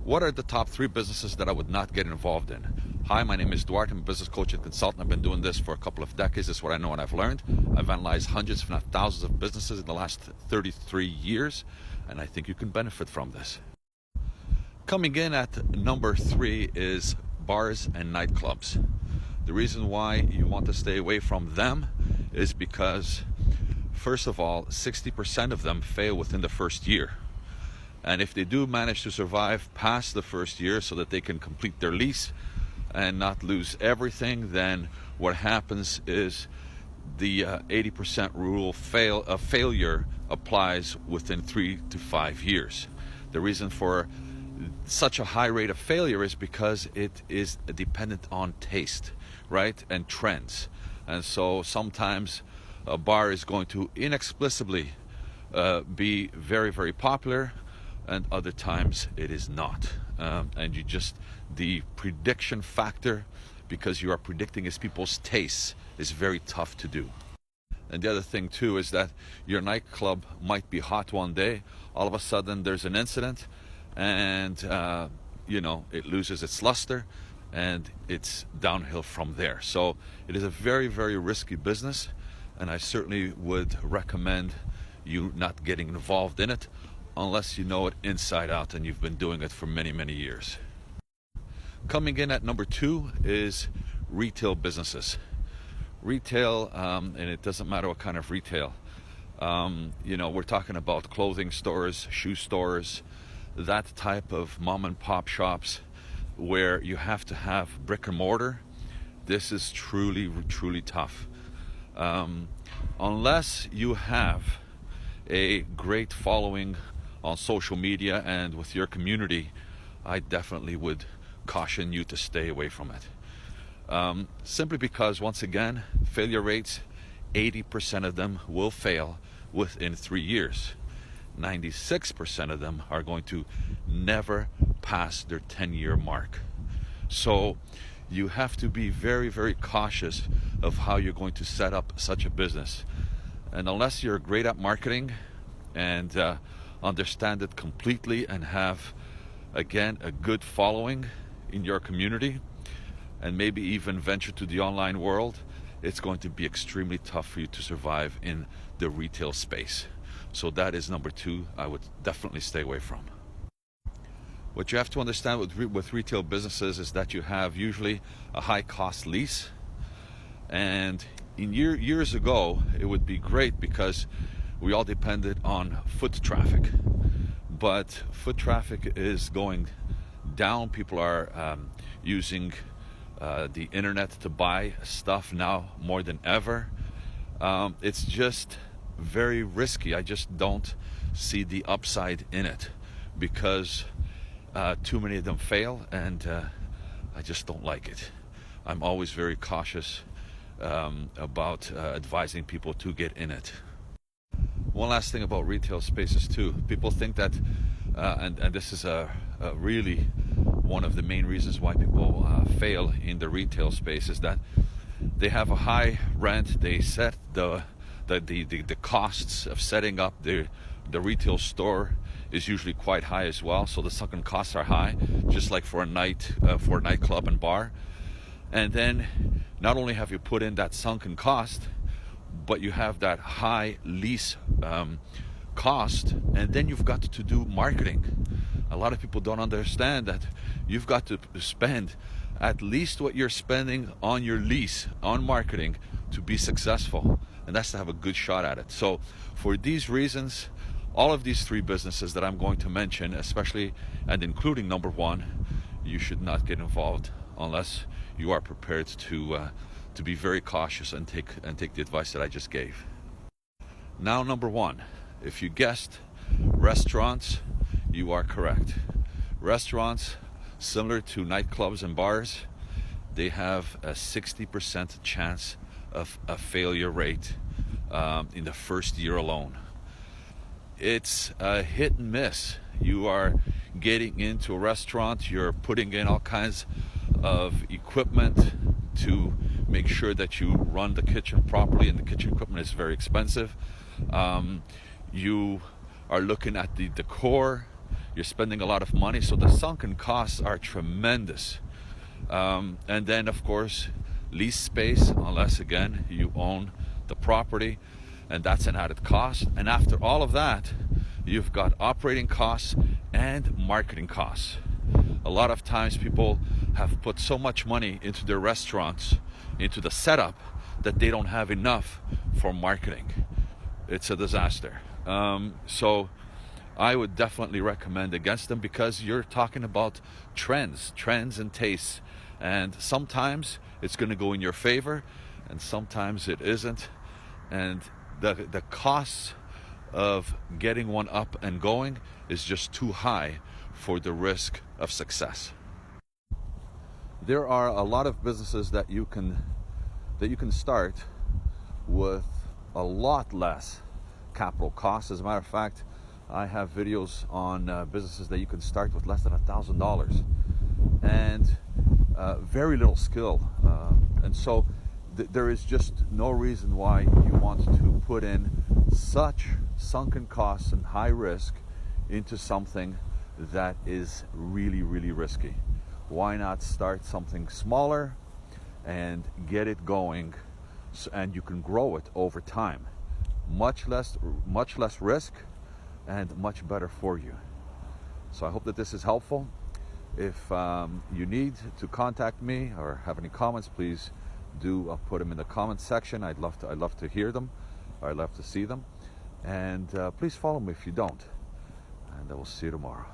What are the top 3 businesses that I would not get involved in? Hi, my name is Duarte. I'm a business coach and consultant. I've been doing this for a couple of decades. This is what I know and I've learned. I've analyzed hundreds, if not thousands, of businesses in the last 33 years, and I think you can benefit from this. Coming in at number 3 is bars and nightclubs. The reason why you want to stay away from them is because, first of all, 60% of them fail within the first year. And if they do manage to survive past the first year so that they can complete their lease and not lose everything, then what happens is the 80% rule of failure applies within 3 to 5 years. The reason for such a high rate of failure is because it is dependent on taste, right, and trends. And so sometimes a bar is going to inexplicably be very, very popular, and other times it is not. And the prediction factor, because you are predicting is people's tastes, is very tough to do. And the other thing too is that your nightclub might be hot one day, all of a sudden there's an incident, and it loses its luster, and it's downhill from there. So it is a very, very risky business, and I certainly would recommend you not getting involved in it unless you know it inside out and you've been doing it for many, many years. Coming in at number 2 is retail businesses. Retail, and it doesn't matter what kind of retail. We're talking about clothing stores, shoe stores, that type of mom and pop shops where you have to have brick and mortar. This is truly, truly tough. Unless you have a great following on social media and with your community, I definitely would caution you to stay away from it. Simply because, once again, failure rates, 80% of them will fail within 3 years. 96% of them are going to never pass their 10-year mark. So you have to be very, very cautious of how you're going to set up such a business. And unless you're great at marketing and understand it completely and have, again, a good following in your community, and maybe even venture to the online world, it's going to be extremely tough for you to survive in the retail space. So that is number 2 I would definitely stay away from. What you have to understand with retail businesses is that you have usually a high cost lease, and years ago it would be great because we all depended on foot traffic, but foot traffic is going down. People are using the internet to buy stuff now more than ever. It's just very risky. I just don't see the upside in it because too many of them fail, and I just don't like it. I'm always very cautious about advising people to get in it. One last thing about retail spaces too. People think that, and this is really one of the main reasons why people fail in the retail space, is that they have a high rent. They set the costs of setting up the retail store is usually quite high as well. So the sunken costs are high, just like for a nightclub and bar. And then not only have you put in that sunken cost, but you have that high lease cost, and then you've got to do marketing. A lot of people don't understand that you've got to spend at least what you're spending on your lease on marketing to be successful, and that's to have a good shot at it. So for these reasons, all of these 3 businesses that I'm going to mention, especially and including number 1, you should not get involved unless you are prepared to be very cautious and take the advice that I just gave. Now, number 1, if you guessed restaurants, you are correct. Restaurants, similar to nightclubs and bars, they have a 60% chance of a failure rate in the first year alone. It's a hit and miss. You are getting into a restaurant, you're putting in all kinds of equipment to make sure that you run the kitchen properly, and the kitchen equipment is very expensive. You are looking at the decor, You're spending a lot of money, so the sunken costs are tremendous. And then, of course, lease space, unless again you own the property, and that's an added cost. And after all of that, you've got operating costs and marketing costs. A lot of times people have put so much money into their restaurants, into the setup, that they don't have enough for marketing. It's a disaster. So I would definitely recommend against them, because you're talking about trends and tastes, and sometimes it's going to go in your favor and sometimes it isn't, and the costs of getting one up and going is just too high for the risk of success. There are a lot of businesses that you can start with a lot less capital costs. As a matter of fact, I have videos on businesses that you can start with less than $1,000 and very little skill, and so there is just no reason why you want to put in such sunken costs and high risk into something that is really, really risky. Why not start something smaller and get it going, and you can grow it over time? Much less risk and much better for you. So I hope that this is helpful. If you need to contact me or have any comments, please do put them in the comments section. I'd love to hear them, or I'd love to see them. And please follow me if you don't. And I will see you tomorrow.